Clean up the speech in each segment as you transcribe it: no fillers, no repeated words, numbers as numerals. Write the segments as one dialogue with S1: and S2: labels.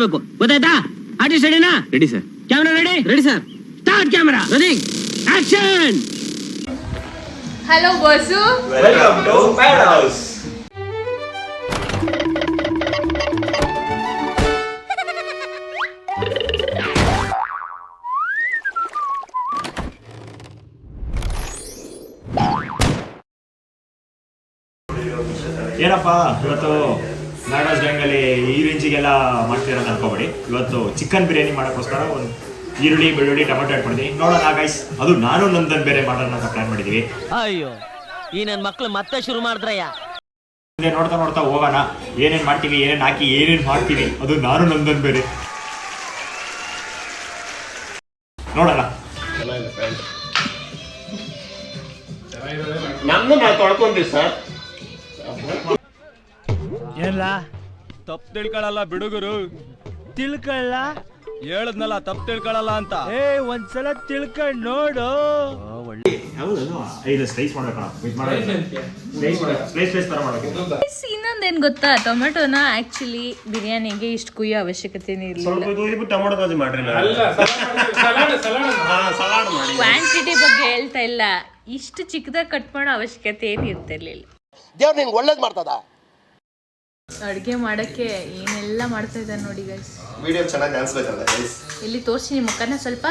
S1: ಗೊತ್ತಾಯ್ತಾ? ಆರ್ಟಿಸ್ಟ್ ರೆಡಿನಾ?
S2: Ready sir.
S1: Camera ready?
S2: Ready sir.
S1: Start camera. Ready action.
S3: Hello boss.
S4: Welcome to pad house. ಏನಪ್ಪ ಇವತ್ತು ನಾಗರಾಜ್ ಗ್ಯಾಂಗಲ್ಲಿ ಈ ರೇಂಜಿಗೆಲ್ಲ ಮಾಡ್ತೀರ ಅಂತ ಅನ್ಕೋಬೇಡಿ. ಇವತ್ತು ಚಿಕನ್ ಬಿರಿಯಾನಿ ಮಾಡೋಕ್ಕೋಸ್ಕರ ಒಂದು ಈರುಳ್ಳಿ ಬೆಳ್ಳುಳ್ಳಿ ಟೊಮೆಟೊ ಆಡ್ ಮಾಡಿದ್ದೀನಿ. ನೋಡೋಣ ಗೈಸ್, ಅದು ನಾನು ನಂದನ್ ಬೇರೆ ಮಾಡೋಣ ಅಂತ ಪ್ಲಾನ್ ಮಾಡಿದ್ದೀವಿ.
S5: ಅಯ್ಯೋ ಈ ನನ್ನ ಮಕ್ಳು ಮತ್ತೆ ಶುರು ಮಾಡಿದ್ರಯ್ಯ.
S4: ನೋಡ್ತಾ ನೋಡ್ತಾ ಹೋಗೋಣ, ಏನೇನು ಮಾಡ್ತೀವಿ, ಏನೇನು ಹಾಕಿ ಏನೇನು ಮಾಡ್ತೀವಿ, ಅದು ನಾನು ನಂದನ್ ಬೇರೆ ನೋಡೋಣ.
S6: ನಮ್ದು ನಾವು ತೊಳ್ಕೊಂತೀವಿ ಸರ್.
S7: ಏನ್ಲ ತಪ್ಪು ತಿಳ್ಕೊಳಲ್ಲ ಬಿಡುಗರು. ತಿಳ್ಕೊಳ್ಳ ಹೇಳದ್ನಲ್ಲ ತಪ್ಪು ತಿಳ್ಕೊಳಲ್ಲ ಅಂತ. ಒಂದ್ಸಲ ತಿಳ್ಕೊಂಡ್ ನೋಡು.
S4: ಸ್ಲೈಸ್
S3: ಇನ್ನೊಂದೇನ್ ಗೊತ್ತಾ, ಟೊಮೆಟೊನ ಆಕ್ಚುಲಿ ಬಿರಿಯಾನಿಗೆ ಇಷ್ಟು ಕುಯ್ಯೋ ಅವಶ್ಯಕತೆ ಇರಲಿಲ್ಲ. ಕ್ವಾಂಟಿಟಿ ಬಗ್ಗೆ ಹೇಳ್ತಾ ಇಲ್ಲ, ಇಷ್ಟು ಚಿಕ್ಕದಾಗಿ ಕಟ್ ಮಾಡೋ ಅವಶ್ಯಕತೆ ಏನು ಇರ್ತಿರ್ಲಿಲ್ಲ.
S8: ದೇವ್ರು ನಿಂಗೆ ಒಳ್ಳೇದು ಮಾಡ್ತದ.
S3: ಅಡುಗೆ ಮಾಡಕ್ಕೆ ಏನೆಲ್ಲ ಮಾಡ್ತಾ ಇದ್ದಾರೆ ನೋಡಿ ಗೈಸ್.
S8: ವಿಡಿಯೋ ಚೆನ್ನಾಗಿ ಅನ್ಸ್ಬೇಕಲ್ಲ ಗೈಸ್.
S3: ಇಲ್ಲಿ ತೋರಿಸಿ ನಿಮ್ಮ ಮುಖನ ಸ್ವಲ್ಪ.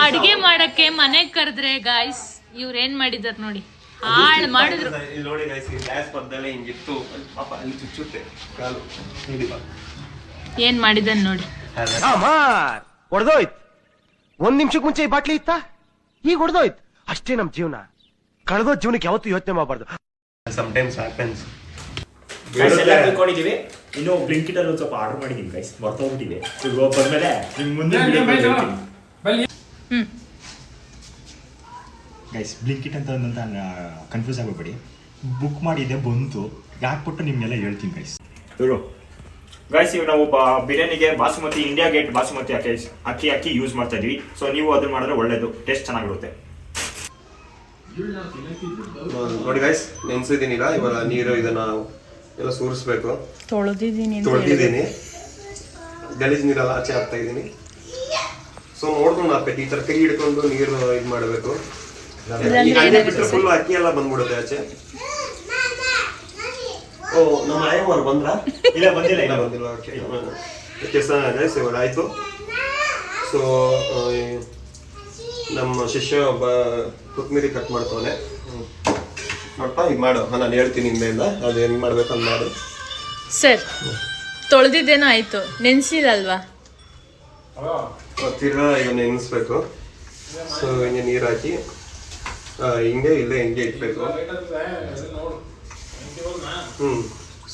S3: ಅಡುಗೆ ಮಾಡಕ್ಕೆ ಮನೆಗೆ ಕರೆದ್ರೆ ಗಾಯ್ಸ್ ಇವ್ರೇನ್ ಮಾಡಿದಾರೆ ನೋಡಿ, ಹಾಳು ಮಾಡಿದ್ರು.
S6: ನೋಡಿ ಗೈಸ್, ಈ ಗ್ಯಾಸ್ ಪಕ್ಕದಲ್ಲೇ ಹಿಂಗಿತ್ತು, ಪಾಪ ಅಲ್ಲಿ ಚುಚ್ಚುತ್ತೆ ಕಾಲು.
S3: ಏನ್ ಮಾಡಿದನ್ ನೋಡಿ.
S9: ಹೊಡೆದೋಯ್ತು. 1 ನಿಮಿಷಕ್ಕೆ ಮುಂಚೆ ಈ ಬಾಟ್ಲಿ ಇತ್ತ, ಈಗ ಹೊಡೆದೋಯ್ತು. ಅಷ್ಟೇ ನಮ್ ಜೀವನ. ಕಳೆದೋ ಜೀವನಕ್ಕೆ ಯಾವತ್ತೂ ಯೋಚನೆ ಮಾಡಬಾರ್ದು.
S6: Sometimes happens.
S4: ಎಲ್ಲ ತಿಳ್ಕೊಂಡಿದ್ದೀವಿ. ಇನ್ನು ಬ್ಲಿಂಕಿಟ್ ಅಲ್ಲಿ ಒಂದು ಸ್ವಲ್ಪ ಆರ್ಡರ್ ಮಾಡಿದೀನಿ ಗೈಸ್, ಬರ್ತೋಗ್ಬಿಟ್ಟಿದೆ. ಈಗ ಬಂದ್ಮೇಲೆ ನಿಮ್ ಮುಂದೆ ಗೈಸ್ ಬ್ಲಿಂಕಿಟ್ ಅಂತ ಕನ್ಫ್ಯೂಸ್ ಆಗಬೇಡಿ. ಬುಕ್ ಮಾಡಿದ್ದೆ, ಬಂತು, ಯಾಕ್ಬಿಟ್ಟು ನಿಮ್ಗೆಲ್ಲ ಹೇಳ್ತೀನಿ ಗೈಸ್. ಇವರು ಗೈಸ್, ಇವಾಗ ನಾವು ಬಿರಿಯಾನಿಗೆ ಬಾಸುಮತಿ, ಇಂಡಿಯಾ ಗೇಟ್ ಬಾಸುಮತಿ ಅಕ್ಕಿ ಯೂಸ್ ಮಾಡ್ತಾ ಇದೀವಿ. ಸೊ ನೀವು ಅದನ್ನ ಮಾಡಿದ್ರೆ ಒಳ್ಳೇದು, ಟೇಸ್ಟ್ ಚೆನ್ನಾಗಿರುತ್ತೆ.
S6: ನೋಡಿ ಗೈಸ್, ನೆನ್ಸಿದ್ದೀನಿಲ್ಲ, ಇವಾಗ ನೀರು ಇದನ್ನ ಎಲ್ಲ ಸೂರಿಸ್ಬೇಕು.
S3: ತೊಳೆದಿದ್ದೀನಿ,
S6: ಗಲೀಜ್ ನೀರೆಲ್ಲ ಆಚೆ ಹಾಕ್ತಾ ಇದ್ದೀನಿ. ಸೊ ನೋಡ್ಕೊಂಡು ಹಾಕ್ಬೇಕು, ಈ ತರ ಕೈ ಹಿಡ್ಕೊಂಡು ನೀರು ಇದು ಮಾಡಬೇಕು. ಬಿಟ್ಟರೆ ಫುಲ್ ಅಕ್ಕಿ ಎಲ್ಲ ಬಂದ್ಬಿಡುತ್ತೆ ಆಚೆ. ಓ, ನಮ್ಮ ಆಯಮ್ಮವ್ರು ಬಂದ್ರ?
S4: ಇಲ್ಲ, ಬಂದಿಲ್ಲ.
S6: ಗೈಸ್ ಇವಾಗ ಆಯ್ತು. ಸೊ ನಮ್ಮ ಶಿಷ್ಯ ಒಬ್ಬ ಕೊತ್ತಂಬರಿ ಕಟ್ ಮಾಡ್ತಾವನೆ. ನೋಡಪ್ಪ, ಈಗ ಮಾಡು. ನಾನು ಹೇಳ್ತೀನಿ ಹಿಂದೆಯಿಂದ ಅದು ಹೆಂಗ್ ಮಾಡ್ಬೇಕು ಅಂತ ಮಾಡು.
S3: ಸರ್ ತೊಳೆದಿದ್ದೇನೋ ಆಯ್ತು, ನೆನ್ಸಿಲ್ಲಲ್ವಾ?
S6: ತಿರ್ಗಾ ಈಗ ನೆನೆಸ್ಬೇಕು. ಸೊ ಹಿಂಗೆ ನೀರು ಹಾಕಿ ಹಿಂಗೆ ಇಲ್ಲೇ ಹಿಂಗೆ ಇಟ್ಬೇಕು.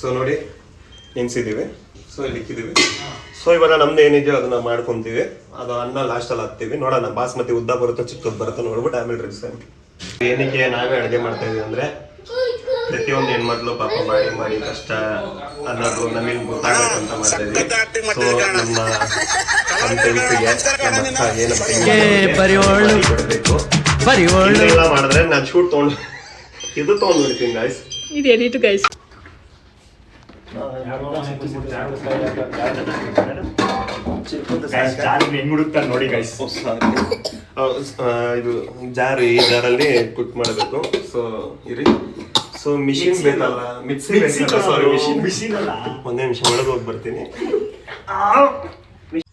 S6: ಸೊ ನೋಡಿ, ನೆನ್ಸಿದ್ದೀವಿ. ಸೊ ಇಲ್ಲಿ ಇಕ್ಕಿದ್ದೀವಿ. ಸೊ ಇವಾಗ ನಮ್ದು ಏನಿದೆಯೋ ಅದನ್ನ ಮಾಡ್ಕೊಂತೀವಿ. ಅದು ಅನ್ನ ಲಾಸ್ಟಲ್ಲಿ ಹಾಕ್ತೀವಿ. ನೋಡೋಣ ಬಾಸ್ಮತಿ ಉದ್ದ ಬರುತ್ತೋ ಚಿಕ್ಕದು ಬರುತ್ತೋ ನೋಡ್ಬಿಟ್ಟು ಆಮೇಲೆ ರೆಡಿಸ್ತೀವಿ. ಏನಕ್ಕೆ ನಾವೇ ಅಡುಗೆ ಮಾಡ್ತಾ ಇದೀವಿ ಅಂದ್ರೆ, ಪ್ರತಿಯೊಂದು ಹೆಣ್ಮಕ್ಳು ಪಾಪ ಮಾಡಿ ಕಷ್ಟ ಅನ್ನೋದು ನಮಗೆ ಗೊತ್ತಾಗಬೇಕು ಅಂತ ಮಾಡ್ತಾ ಇದೀವಿ. ಸೊ ನಮ್ಮ ಫ್ರೆಂಡ್ಸಿಗೆ ನಮ್ಮ ಅಕ್ಕ ಏನಪ್ಪ ಮಾಡಿದ್ರೆ ನಾನು ಶೂಟ್ ತೊಗೊಂಡು ಇದು ತೊಗೊಂಡ್ಬಿಡ್ತೀನಿ ಗಾಯ್ಸ್.
S3: ಇದು ಎಡಿಟ್ ಗೈಸ್.
S4: ಹೆಂಗ್ ಹುಡುಕ್ತಾರೆ ನೋಡಿ ಗೈಸ್.
S6: ಇದು ಜಾರ್, ಈ ಜಾರಲ್ಲಿ ಕುಕ್ ಮಾಡಬೇಕು. ಸೊ ಇರಿ. ಸೊ ಮಿಷಿನ್ ಬೇಕಲ್ಲ, ಮಿಕ್ಸಿ ಬೇಕಲ್ಲ. ಸಾರಿ, ಮಿಷಿನ್ ಅಲ್ಲ. ಒಂದೇ ನಿಮಿಷ ಒಳಗೆ ಹೋಗಿ ಬರ್ತೀನಿ.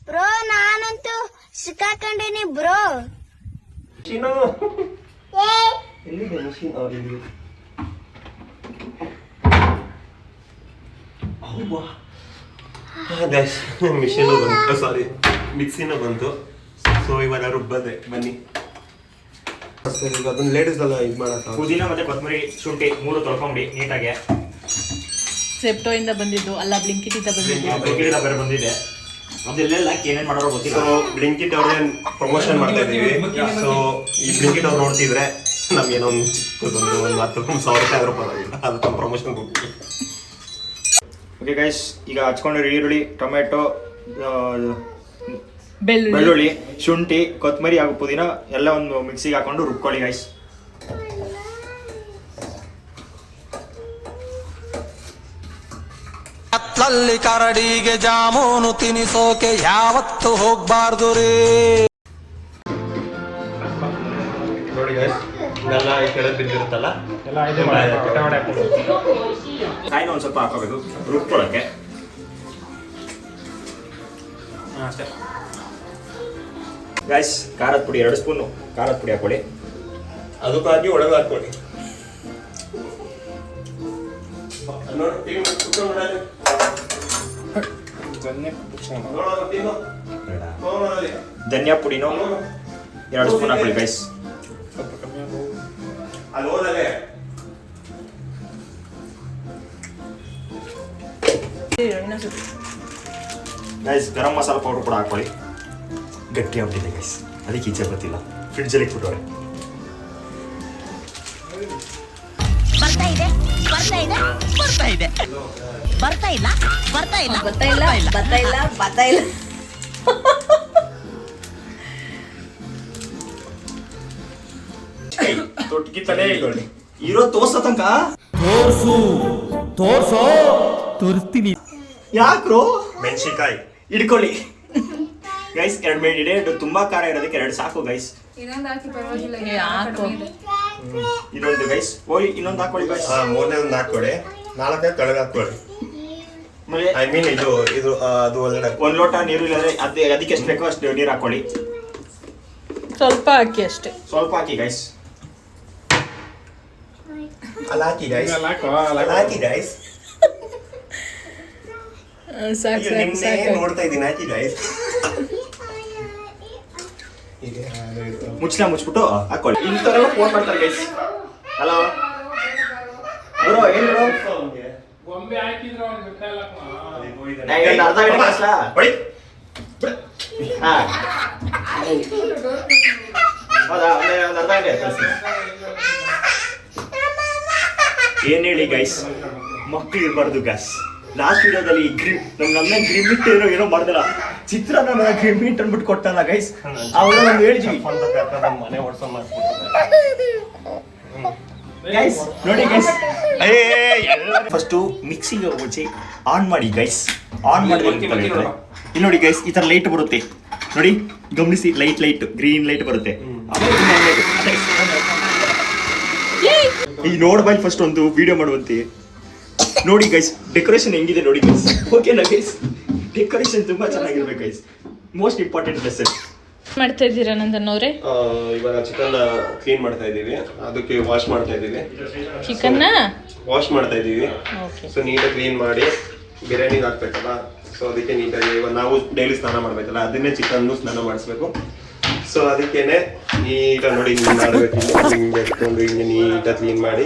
S10: ಬ್ರೋ ನಾನಂತೂ ಸಿಕ್ಕಾಕೊಂಡಿನಿ ಬ್ರೋ.
S6: ಮಿಷಿನು ಎಲ್ಲಿದೆ? ಮಿಷಿನ್ ಇಲ್ಲಿ. ಮಿಷಿನು ಬಂತು, ಸಾರಿ ಮಿಕ್ಸಿನೂ ಬಂತು. ಸೊ ಇವಾಗ ರುಬ್ಬದೆ, ಬನ್ನಿ. ಅದನ್ನ ಲೇಡೀಸ್ ಎಲ್ಲ ಇದು ಮಾಡತ್ತ.
S4: ಪುದೀನ ಮತ್ತೆ ಕೊತ್ತಂಬರಿ, ಶುಂಠಿ 3 ತೊಳ್ಕೊಂಬಿಡಿ ನೀಟಾಗೆ.
S3: ಸೆಪ್ಟೋ ಇಂದ ಬಂದಿದ್ದು ಅಲ್ಲ, ಬ್ಲಿಂಕಿಟ್ ಇಂದ ಬಂದಿದ್ದು.
S4: ಬ್ಲಿಂಕಿಟ್ ಬೇರೆ ಬಂದಿದೆ. ಅದೆಲ್ಲ ಏನೇನ್ ಮಾಡೋರು ಗೊತ್ತಿಲ್ಲ.
S6: ಸೊ ಬ್ಲಿಂಕಿಟ್ ಅವ್ರೇ ಪ್ರಮೋಷನ್ ಮಾಡ್ತಾ ಇದೀವಿ. ಸೊ ಈ ಬ್ಲಿಂಕಿಟ್ ಅವ್ರು ನೋಡ್ತಿದ್ರೆ ನಮ್ಗೇನೋ ಒಂದು ಚಿಕ್ಕದೊಂದು 10,000 ರೂಪಾಯಿ ಪರವಾಗಿಲ್ಲ, ಅದಕ್ಕೆ ಪ್ರಮೋಷನ್ ಹೋಗ್ತೀವಿ.
S4: ಓಕೆ ಗೈಸ್, ಈಗ ಹಚ್ಕೊಂಡಿರೋ ಈರುಳ್ಳಿ, ಟೊಮೆಟೊ, ಬೆಳ್ಳುಳ್ಳಿ, ಶುಂಠಿ, ಕೊತ್ತಂಬರಿ ಹಾಗೂ ಪುದೀನ ಎಲ್ಲ ಒಂದು ಮಿಕ್ಸಿಗೆ ಹಾಕೊಂಡು ರುಬ್ಕೊಳ್ಳಿ ಗೈಸ್.
S7: ಕತ್ಲಲ್ಲಿ ಕರಡಿಗೆ ಜಾಮೂನು ತಿನಿಸೋಕೆ ಯಾವತ್ತು ಹೋಗ್ಬಾರ್ದು ರೀ.
S6: ನೋಡಿ guys, ಇದೆಲ್ಲ ಈ ಕೆಳಗೆ ಬಿದ್ದಿರುತ್ತಲ್ಲ
S4: ಕಾಯಿನ ಒಂದು ಸ್ವಲ್ಪ ಹಾಕೋಬೇಕು ರುಬ್ಕೊಳ್ಳೋಕ್ಕೆ. ಅಷ್ಟೇ ಗೈಸ್. ಖಾರದ ಪುಡಿ 2 ಸ್ಪೂನು ಖಾರದ ಪುಡಿ ಹಾಕೊಳ್ಳಿ.
S6: ಅದಕ್ಕೆ ಹಾಕಿ ಒಳಗೆ ಹಾಕೊಳ್ಳಿ. ನೋಡಿ, ಈಗ ಕುತ್ಕೊಂಡು ನೋಡಲ್ಲಿ. ನೋಡೋದು ತಿನ್ನು. ನೋಡೋದಲ್ಲಿ.
S4: ಧನಿಯಾ ಪುಡಿನೂ 2 ಸ್ಪೂನ್ ಹಾಕೊಳ್ಳಿ ಗೈಸ್.
S6: ಅಲ್ಲಿ ಹೋದಲ್ಲೇ
S4: ಗೈಸ್ ಗರಂ ಮಸಾಲ ಪೌಡರ್ ಕೂಡ ಹಾಕೊಳ್ಳಿ. ಗಟ್ಟಿ ಆಗ್ಬಿಟ್ಟಿದೆ ಗೈಸ್, ಅದಕ್ಕೆ ಈಚೆ ಗೊತ್ತಿಲ್ಲ, ಫ್ರಿಡ್ಜಲ್ಲಿ ಇಟ್ಬಿಟ್ಟವ್ರೆ.
S10: ಬರ್ತಾ ಇದೆ ಬರ್ತಾ ಇದೆ ಬರ್ತಾ ಇದೆ ಬರ್ತಾ ಇಲ್ಲ ಬರ್ತಾ ಇಲ್ಲ ಬರ್ತಾ ಇಲ್ಲ ಬರ್ತಾ ಇಲ್ಲ ಬರ್ತಾ ಇಲ್ಲ.
S4: ತೊಟ್ಗಿ ತಲೆ ಇರೋ ತೋರ್ಸ ತನಕ
S7: ತೋರಿಸ್ತೀನಿ.
S4: ಯಾಕ್ರೋ
S6: ಮೆಣಸಿನ್ಕಾಯಿ
S4: ಇಡ್ಕೊಳ್ಳಿ ಗೈಸ್. 2 ಮೇಡ್ ಇದೆ, ತುಂಬಾ ಖಾರ ಇರೋದಕ್ಕೆ 2 ಸಾಕು ಗೈಸ್. ಇದೊಂದು ಗೈಸ್. ಓಯ್ ಇನ್ನೊಂದು ಹಾಕೊಳ್ಳಿ ಗೈಸ್.
S6: ಮೂರನೇ ಒಂದು ಹಾಕೊಳ್ಳಿ, 4ನೇ ಕೆಳಗೆ ಹಾಕೊಳ್ಳಿ.
S4: ಆಮೇಲೆ
S6: ಐ ಮೀನ್ ಇದು ಅದು ಒಳಗಡೆ
S4: 1 ಲೋಟ ನೀರು ಇಲ್ಲದ್ರೆ ಅದಕ್ಕೆ ಎಷ್ಟು ಬೇಕೋ ಅಷ್ಟು ನೀರು ಹಾಕೊಳ್ಳಿ.
S3: ಸ್ವಲ್ಪ ಹಾಕಿ ಅಷ್ಟೇ.
S4: ಸ್ವಲ್ಪ ಹಾಕಿ ಗೈಸ್.
S6: ಅಲ್ಲಿ ಹಾಕಿ ಗೈಸ್, ಅಲ್ಲಿ ಹಾಕಿ ಗೈಸ್. ನಿನ್ನೆ ನೋಡ್ತಾ ಇದ್ದೀನಿ, ಹಾಕಿ ಗೈಸ್.
S4: ಮುಚ್ಚಿಬಿಟ್ಟು ಹಾಕೊಳ್ಳಿ. ಇಂಥವ್ರೆಲ್ಲ ಫೋನ್ ಮಾಡ್ತಾರೆ ಗೈಸ್. ಹಲೋ ಬ್ರೋ, ಏನು ಬ್ರೋ? ಅರ್ಧ ಗಂಟೆ ಕಷ್ಟ ಹೊಡಿ. ಹಾ ಹೌದಾ, ಒಂದು ಅರ್ಧ ಗಂಟೆ ಕಳಿಸಿ. ಏನ್ ಹೇಳಿ ಗೈಸ್, ಮಕ್ಕಳು ಇರಬಾರ್ದು ಗೈಸ್. ಲಾಸ್ಟ್ ವಿಡಿಯೋದಲ್ಲಿ ನಮ್ಮ ಗ್ರಿಮಿಟ್ ಏನೋ ಮಾಡ್ದಲ್ಲ, ಚಿತ್ರಾನ್ನ ಗ್ರಿಮಿಟ್ ಅಂದ್ಬಿಟ್ಟು ಕೊಟ್ಟಲ್ಲ ಗೈಸ್. ಅವಾಗ ನಾವು ಹೇಳಿದ್ವಿ
S6: ಮನೆ ಓಡಿಸೋ
S4: ಗೈಸ್. ನೋಡಿ ಗೈಸ್, ಫಸ್ಟು ಮಿಕ್ಸಿಗೆ ಮುಂಚೆ ಆನ್ ಮಾಡಿ ಗೈಸ್. ಆನ್ ಮಾಡಿ ಇಲ್ಲಿ ನೋಡಿ ಗೈಸ್, ಈ ತರ ಲೈಟ್ ಬರುತ್ತೆ ನೋಡಿ, ಗಮನಿಸಿ. ಲೈಟ್ ಗ್ರೀನ್ ಲೈಟ್ ಬರುತ್ತೆ. ಈ ನೋಡ್ ಬೈ ಫಸ್ಟ್ ಒಂದು ವಿಡಿಯೋ ಮಾಡುವಂತೆ ನೋಡಿ ಗೈಸ್. ಡೆಕೋರೇಷನ್ ಹೆಂಗಿದೆ ನೋಡಿ ಗೈಸ್. ಓಕೆನಾ ಗೈಸ್? ಡೆಕೋರೇಷನ್ ತುಂಬಾ ಚೆನ್ನಾಗಿರ್ಬೇಕು ಗೈಸ್. ಮೋಸ್ಟ್ ಇಂಪಾರ್ಟೆಂಟ್ ಲೆಸನ್
S3: ಮಾಡ್ತಾ ಇದ್ದೀರಾ ನಂದನ್ನವ್ರೆ?
S6: ಇವಾಗ ಚಿಕನ್ ಕ್ಲೀನ್ ಮಾಡ್ತಾ ಇದೀವಿ, ಅದಕ್ಕೆ ವಾಶ್ ಮಾಡ್ತಾ ಇದೀವಿ.
S3: ಚಿಕನ್ನ
S6: ವಾಶ್ ಮಾಡ್ತಾ ಇದೀವಿ. ಸೊ ನೀಟಾಗಿ ಕ್ಲೀನ್ ಮಾಡಿ ಬಿರಿಯಾನಿಗೆ ಹಾಕ್ಬೇಕಲ್ಲ, ಸೊ ಅದಕ್ಕೆ ನೀಟಾಗಿ ಇವಾಗ ನಾವು ಡೈಲಿ ಸ್ನಾನ ಮಾಡ್ಬೇಕಲ್ಲ, ಅದನ್ನೇ ಚಿಕನ್ ಸ್ನಾನ ಮಾಡಿಸ್ಬೇಕು. ಸೊ ಅದಕ್ಕೇನೆ ನೀಟಾಗಿ ನೋಡಿ ಹಿಂಗೆ ಮಾಡಬೇಕು. ಹಿಂಗೆ ಎತ್ಕೊಂಡು ಹಿಂಗೆ ನೀಟಾಗಿ ಕ್ಲೀನ್ ಮಾಡಿ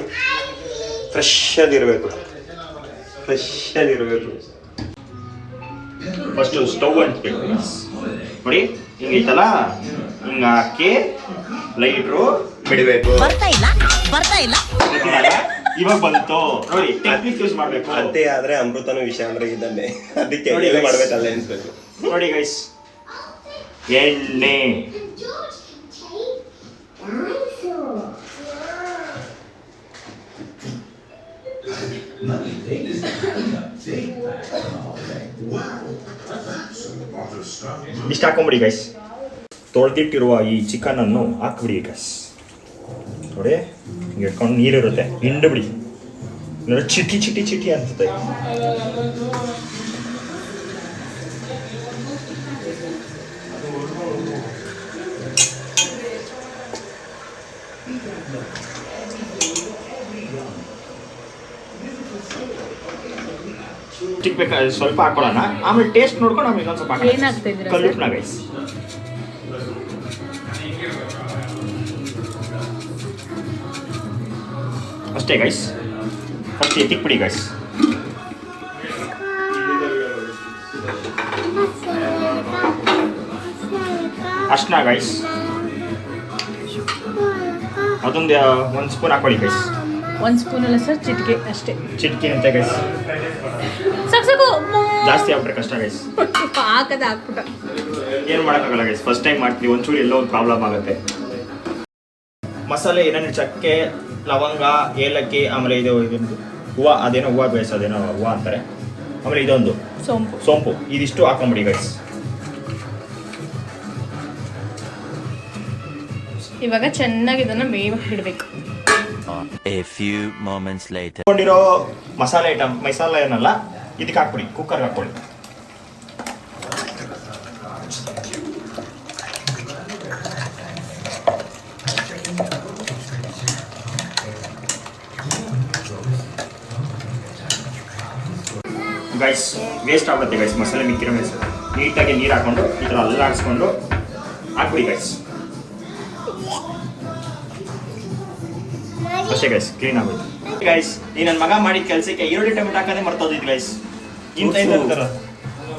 S6: ಫ್ರೆಶ್ ಆಗಿರಬೇಕು.
S4: ಫಸ್ಟ್ ಸ್ಟವ್ ಅಂಟ್ಬೇಕು ನೋಡಿ. ಹಿಂಗೈತಲ್ಲ, ಹಿಂಗ ಹಾಕಿ ಲೈಟ್ರು
S6: ಬಿಡಬೇಕು.
S10: ಬರ್ತಾ ಇಲ್ಲ ಬರ್ತಾ ಇಲ್ಲ.
S4: ಇವಾಗ ಬಂತು ನೋಡಿ. ಟೆಕ್ನಿಕ್ ಯೂಸ್ ಮಾಡ್ಬೇಕು.
S6: ಅಂತೆ ಆದ್ರೆ ಅಮೃತನೂ ವಿಷಯ ಅಂದ್ರೆ ಇದನ್ನೇ, ಅದಕ್ಕೆ ಮಾಡ್ಬೇಕಲ್ಲ ಎನ್ಸ್ಬೇಕು
S4: ನೋಡಿ ಗೈಸ್. ಎಣ್ಣೆ ಇಷ್ಟ ಹಾಕೊಂಬಿಡಿ ಗೈಸ್. ತೊಳೆದಿಟ್ಟಿರುವ ಈ ಚಿಕನ್ ಅನ್ನು ಹಾಕ್ಬಿಡಿ ಗೈಸ್. ನೋಡಿ ಹಿಂಗೆ ಇಟ್ಕೊಂಡು ನೀರಿರುತ್ತೆ, ಹಿಂಡು ಬಿಡಿ. ಚಿಟಿ ಚಿಟಿ ಚಿಟಿ ಅಂತದೆ. ಬೇಕಾದ್ರೆ ಸ್ವಲ್ಪ ಹಾಕೊಳ್ಳೋಣ, ಆಮೇಲೆ ಟೇಸ್ಟ್ ನೋಡ್ಕೊಂಡು ಆಮೇಲೆ ಇನ್ನೊಂದು ಸ್ವಲ್ಪ
S3: ಏನಾಗ್ತಾ ಇದ್ದೀರಾ
S4: ಕಲ್ಲುಪ್ಪನ ಗೈಸ್. ಅಷ್ಟೇ ಗೈಸ್. ಫಸ್ಟ್ ಎತ್ತಿಕ್ಬಿಡಿ ಗೈಸ್. ಅಷ್ಟನಾ ಗೈಸ್? ಅದೊಂದು 1 ಸ್ಪೂನ್ ಹಾಕೊಳ್ಳಿ ಗೈಸ್.
S3: 1 ಸ್ಪೂನ್ ಅಲ್ಲ ಸರ್, ಚಿಟಿಕೆ ಅಷ್ಟೇ.
S4: ಚಿಟಿಕೆ ಅಂತ ಗೈಸ್.
S3: ಸಾಕು
S4: ಜಾಸ್ತಿ ಆಗ್ಬಿಟ್ರೆ ಕಷ್ಟ ಗೈಸ್.
S3: ಹಾಕದ ಹಾಕ್ಬಿಟ್ಟ.
S4: ಏನು ಮಾಡೋಕ್ಕಾಗಲ್ಲ ಗೈಸ್, ಫಸ್ಟ್ ಟೈಮ್ ಮಾಡ್ತೀವಿ, ಒಂಚೂರು ಎಲ್ಲೋ ಒಂದು ಪ್ರಾಬ್ಲಮ್ ಆಗುತ್ತೆ. ಮಸಾಲೆ ಏನೇನು ಚಕ್ಕೆ, ಲವಂಗ, ಏಲಕ್ಕಿ, ಆಮೇಲೆ ಇದು ಹೂವು, ಅದೇನೋ ಹೂವು ಬೇಯಿಸೋದೇನೋ ಹೂವು ಅಂತಾರೆ. ಆಮೇಲೆ ಇದೊಂದು ಸೋಂಪು ಇದಿಷ್ಟು ಹಾಕೊಂಬಿಡಿ ಗೈಸ್.
S3: ಇವಾಗ ಚೆನ್ನಾಗಿ ಇದನ್ನ ಬೇಯಕ್ಕೆ ಇಡಬೇಕು.
S5: A few moments later.
S4: ಹಾಕೊಂಡಿರೋ ಮಸಾಲೆ ಏನಲ್ಲ ಇದಕ್ಕೆ ಹಾಕ್ಬಿಡಿ, ಕುಕ್ಕರ್ಗೆ ಹಾಕೊಳ್ಳಿ. ಗೈಸ್ ವೇಸ್ಟ್ ಆಗುತ್ತೆ ಗೈಸ್, ಮಸಾಲೆ ಮಿಕ್ಕಿರೋ ವೇಸ್ಟ್. ನೀಟಾಗಿ ನೀರು ಹಾಕೊಂಡು ಈ ಥರ ಅಲ್ಲಾಡಿಸ್ಕೊಂಡು ಹಾಕ್ಬಿಡಿ ಗೈಸ್. ಅಷ್ಟೇ ಗೈಸ್, ಕ್ಲೀನ್ ಆಗುತ್ತೆ ಗೈಸ್. ಈ ನನ್ನ ಮಗ ಮಾಡಿದ ಕೆಲಸಕ್ಕೆ ಈರುಳ್ಳಿ ಟೊಮೆಟೊ ಹಾಕೋದೇ ಮರ್ತೋದಿತ್ತು ಗೈಸ್. ಇಂಥ ಇರ್ತಾರ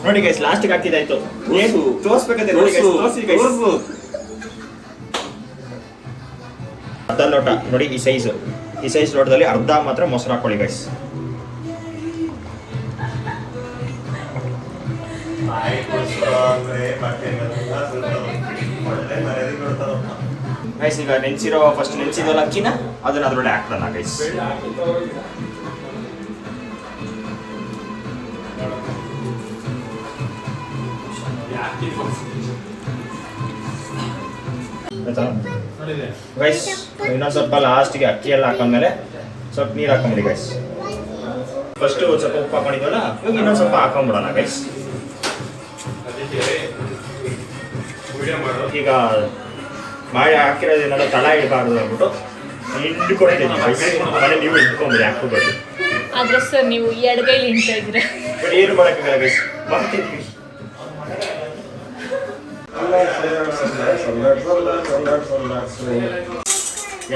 S4: ನೋಡಿ ಗೈಸ್, ಲಾಸ್ಟಿಗೆ ಹಾಕಿದಾಯ್ತು. ತೋರಿಸ್ಬೇಕಂತೆ ನೋಡಿ ಗೈಸ್, ತೋರಿಸಿ ಗೈಸ್. ಅರ್ಧ ಲೋಟ ನೋಡಿ, ಈ ಸೈಜ್ ಲೋಟದಲ್ಲಿ ಅರ್ಧ ಮಾತ್ರ ಮೊಸರು ಹಾಕೊಳ್ಳಿ ಗೈಸ್. ಗೈಸ್ ಈಗ ಫಸ್ಟ್ ನೆನೆಸಿರೋ ಅಕ್ಕಿನ ಅದನ್ನ ಅದ್ರೊಳಗೆ ಹಾಕ್ತಾನ ಗೈಸ್. ಗೈಸ್ ಇನ್ನೊಂದು ಸ್ವಲ್ಪ ಲಾಸ್ಟಿಗೆ ಅಕ್ಕಿ ಎಲ್ಲ ಹಾಕೊಂಡ್ಮೇಲೆ ಸ್ವಲ್ಪ ನೀರು ಹಾಕೊಂಬಿಡಿ ಗೈಸ್. ಫಸ್ಟ್ ಒಂದು ಸ್ವಲ್ಪ ಉಪ್ಪು ಹಾಕೊಂಡಿದ್ವಲ್ಲ, ಇವಾಗ ಇನ್ನೊಂದು ಸ್ವಲ್ಪ ಹಾಕೊಂಡ್ಬಿಡೋಣ ಗೈಸ್. ಈಗ ಮಾಡಿ ಹಾಕಿರೋದೇನಾರ ತಳ ಇಡಬಾರ್ದು ಅಂದ್ಬಿಟ್ಟು ಹಿಂಡ್ಕೊಡ್ತೀನಿ ಗೈಸ್. ಮನೆ ನೀವು ಹಿಂಡ್ಕೊಂಬಿಡಿ, ಹಾಕ್ಕೋಬೇಡಿ.
S3: ಆದ್ರೆ ಸರ್ ನೀವು ಎಡಗೈಲಿ ಹಿಂಡ್ತಾ ಇದ್ದೀರಾ.
S4: ಏನು ಮಾಡೋಕ್ಕಾಗಲ್ಲ ಗೈಸ್, ಬರ್ತಿದ್ವಿ.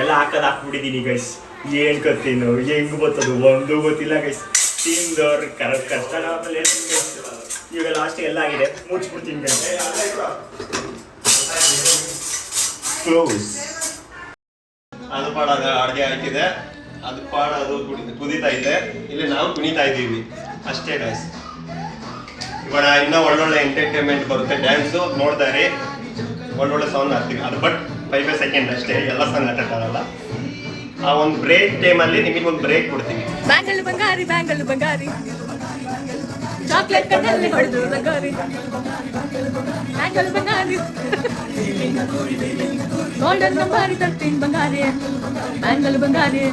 S4: ಎಲ್ಲ ಹಾಕ್ಬಿಟ್ಟಿದ್ದೀನಿ ಗೈಸ್. ಏನ್ ಕತ್ತೀನು ಹೆಂಗ್ ಬರ್ತದು ಒಂದು ಗೊತ್ತಿಲ್ಲ ಗೈಸ್. ತಿಂದವ್ರು ಕಷ್ಟ. ಇವಾಗ ಲಾಸ್ಟ್ ಎಲ್ಲ ಆಗಿದೆ, ಮುಚ್ಬಿಡ್ತೀನಿ ಗೈಸ್. ಕ್ಲೋಸ್.
S6: ಅದು ಪಾಡ ಅಡುಗೆ ಆಯ್ತಿದೆ, ಅದು ಪಾಡ ಅದು ಕುದೀತಾ ಇದೆ, ಇಲ್ಲಿ ನಾವು ಕುಣಿತಾ ಇದ್ದೀವಿ ಅಷ್ಟೇ ಗೈಸ್. ಇವಾಗ ಇನ್ನೂ ಒಳ್ಳೊಳ್ಳೆ ಎಂಟರ್ಟೈನ್ಮೆಂಟ್ ಬರುತ್ತೆ, ಡ್ಯಾನ್ಸು ನೋಡ್ತಾ ಇರಿ, ಒಳ್ಳೊಳ್ಳೆ ಸಾಂಗ್ ಹಾಕ್ತೀವಿ. ಅದು ಬಟ್ 5 ಸೆಕೆಂಡ್ ಅಷ್ಟೇ, ಎಲ್ಲ ಸಾಂಗ್ ಹಾಕಕ್ಕಾಗಲ್ಲ. ಆ ಒಂದು ಬ್ರೇಕ್ ಟೈಮಲ್ಲಿ ನಿಮಗೊಂದು ಬ್ರೇಕ್ ಕೊಡ್ತೀವಿ.
S3: ಬ್ಯಾಂಗಲ್ ಬಂಗಾರಿ ಚಾಕ್ಲೇಟ್ ಕಣ್ಣಲ್ಲಿ ಹೊಡೆದು ಬಂಗಾರಿ ಬ್ಯಾಂಗಲ್ ಬಂಗಾರಿ ಗೋಲ್ಡನ್ ಬಂಗಾರಿ 13 ಬಂಗಾರಿ ಬ್ಯಾಂಗಲ್ ಬಂಗಾರಿ.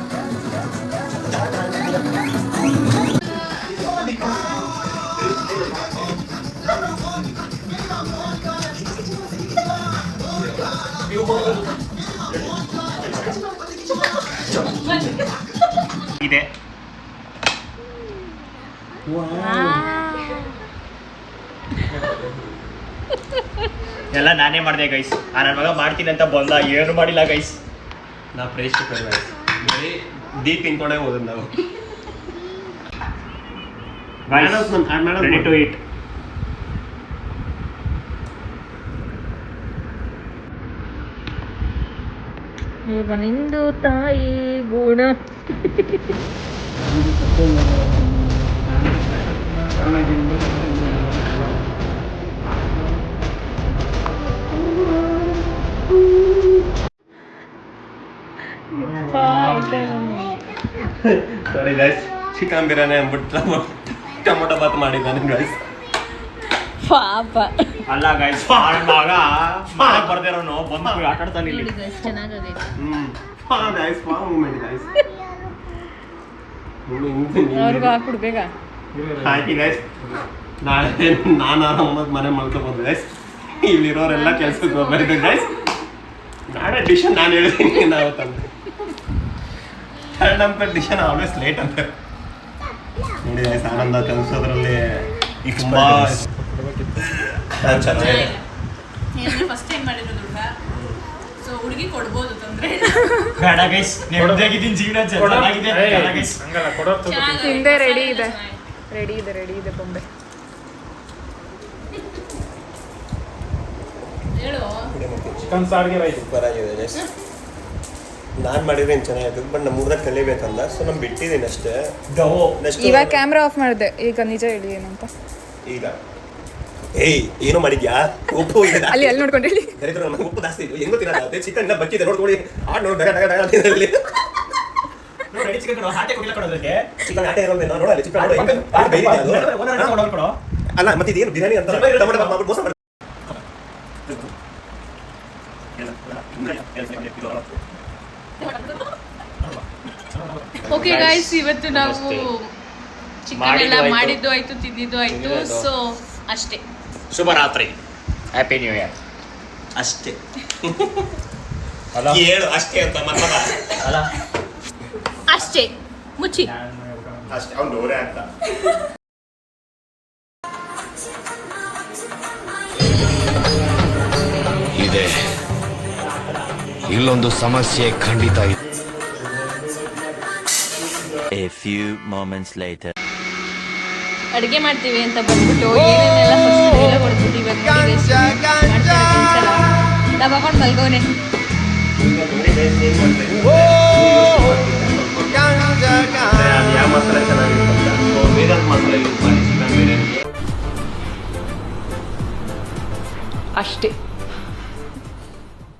S4: ಇದೆ ಎಲ್ಲ ನಾನೇ ಮಾಡಿದೆ ಗೈಸ್. ನನ್ನ ಮಗ ಮಾಡ್ತೀನಿ ಅಂತ ಬಂದ, ಏನು ಮಾಡಿಲ್ಲ ಗೈಸ್.
S6: ನಾವು ಪ್ರೇಕ್ಷಕರು ಗೈಸ್, ಬರೀ ದೀಪ್ ತಿನ್ಕೊಂಡೇ ಹೋಗೋದು ನಾವು.
S4: Ready to eat.
S3: ಈಗ ನಿಂದು ತಾಯಿ ಗುಣ.
S6: ಸಾರಿ ಗೈಸ್, ಚಿಕನ್ ಬಿರಿಯಾನಿ ಅಂದ್ಬಿಟ್ಟು ಟೊಮೊಟೊ ಬಾತ್ ಮಾಡಿದ್ದಾನೆ ಗೈಸ್.
S3: ಪಾಪ
S4: ಅಲ್ಲ ಗೈಸ್, ಮಗ ಮಾಡಕ್ ಬರ್ದಿರೋನು ಬಂದು ಆಟ ಆಡ್ತಾನೆ ಇಲ್ಲಿ.
S3: ಚೆನ್ನಾಗೈತೆ.
S6: Guys moment guys.
S3: ಅವ್ರಿಗೆ ಹಾಕ್ಬಿಡು ಬೇಗ.
S6: ಹಾಕಿ ಗೈಸ್, ನಾಳೆ ನಾನು ಆರಾಮಾಗಿ ಮನೆ ಮಲ್ಕೊಬೋದು ಗೈಸ್. ಇಲ್ಲಿರೋರೆಲ್ಲ ಕೆಲ್ಸಕ್ಕೆ ಹೋಗ್ಬೇಕು ಗೈಸ್. ನಾಳೆ ಡಿಶನ್ ನಾನು ಹೇಳ್ತೀನಿ, ನಾವು ತಂದು ಥರ್ಡ್ ನಂಬರ್ ಡಿಶನ್ ಆಲ್ವೇಸ್ ಲೇಟ್ ಅಂತ ನೋಡಿ ಗೈಸ್. ಆನಂದ ಕಲಿಸೋದ್ರಲ್ಲಿ ತುಂಬಾ ಚೆನ್ನಾಗಿದೆ.
S3: ಫಸ್ಟ್ ಟೈಮ್ ಮಾಡಿರೋದು ಸೊ ಹುಡುಗಿ ಕೊಡ್ಬೋದು ತೊಂದ್ರೆ
S4: ಬೇಡ ಗೈಸ್, ನೆಮ್ಮದಿಯಾಗಿದ್ದೀನಿ, ಜೀವನ ಚೆನ್ನಾಗಿದೆ. ಬೇಡ ಗೈಸ್,
S3: ಹಿಂದೆ ರೆಡಿ ಇದೆ ಬೊಂಬೆ. ಹೇಳು
S6: ಚಿಕನ್ ಸಾರಿಗೆ ರೈಸ್ ಸೂಪರ್ ಆಗಿದೆ ಗೈಸ್. ನಾನು ಮಾಡಿದ್ರೆ ಏನು ಚೆನ್ನಾಗಿತ್ತು, ಬಟ್ ನಮ್ಮ ಊರಾಗ ಕಲಿಬೇಕಂದ, ಸೊ ನಾನು ಬಿಟ್ಟಿದ್ದೀನಿ ಅಷ್ಟೇ.
S2: ಇವಾಗ ಕ್ಯಾಮ್ರಾ ಆಫ್ ಮಾಡಿದೆ. ಈಗ ನಿಜ ಹೇಳಿ ಏನಂತ.
S6: ಈಗ ಏಯ್ ಏನು ಮಾಡಿದ್ಯಾ? ಉಪ್ಪು ಇದೆ
S2: ಅಲ್ಲಿ ನೋಡ್ಕೊಂಡು ಹೇಳಿ.
S6: ಉಪ್ಪು ಜಾಸ್ತಿ ಹೆಂಗ್ ಗೊತ್ತಿರಲ್ಲ. ಚಿಕನ್ ಬಕ್ಕಿದೆ ನೋಡ್ಕೊಳ್ಳಿ, ನೋಡಿ ಚಿಕನ್ ಆಟೆ ಇರೋದೇನೋ ನೋಡಲ್ಲ ಚಿಕನ್ ಅಲ್ಲ ಮತ್ತೆ ಇದೇನು ಬಿರಿಯಾನಿ ಅಂತ ಟೊಮೆಟೊ ಮಾಡ್ಬಿಟ್ಟು ಮೋಸ ಮಾಡ್ತಾರೆ.
S3: ಓಕೆ ಗೈಸ್, ಇವತ್ತು ನಾವು ಚಿಕನ್ ಎಲ್ಲ ಮಾಡಿದ್ದು ಆಯ್ತು, ತಿಂದಿದ್ದು ಆಯ್ತು. ಸೊ ಅಷ್ಟೇ.
S4: ಶುಭರಾತ್ರಿ, ಹ್ಯಾಪಿ ನ್ಯೂ ಇಯರ್.
S6: ಅಷ್ಟೇ ಹೇಳು ಅಷ್ಟೇ ಅಂತ ಮನ್ಮಗ
S4: ಅಲ್ಲ
S3: ಅಷ್ಟೇ, ಮುಚ್ಚಿ.
S6: ಅಷ್ಟೇ ಅವ್ನು ಡೋರೆ ಅಂತ.
S7: ಇದೆ ಇಲ್ಲೊಂದು ಸಮಸ್ಯೆ ಖಂಡಿತ ಇದೆ.
S5: A few moments later.
S3: ಅಡುಗೆ ಮಾಡ್ತೀವಿ ಅಂತ ಬಂದ್ಬಿಟ್ಟು ಏನೇನೆಲ್ಲ ಫಸ್ಟ್ ಎಲ್ಲ ಕೊಡ್ಬಿಟ್ಟು ಇವಾಗ ನಾವು ಹಾಕೊಂಡು ಮಲ್ಗೋನೆ.
S6: ಯಾವ ಮಸಾಲೆ ಚೆನ್ನಾಗಿರುತ್ತೆ ಬೇರೆ ಮಸಾಲೆ ಯೂಸ್ ಮಾಡಿ ಚಿಕನ್ ಬಿರಿಯಾನಿಗೆ
S2: ಅಷ್ಟೇ.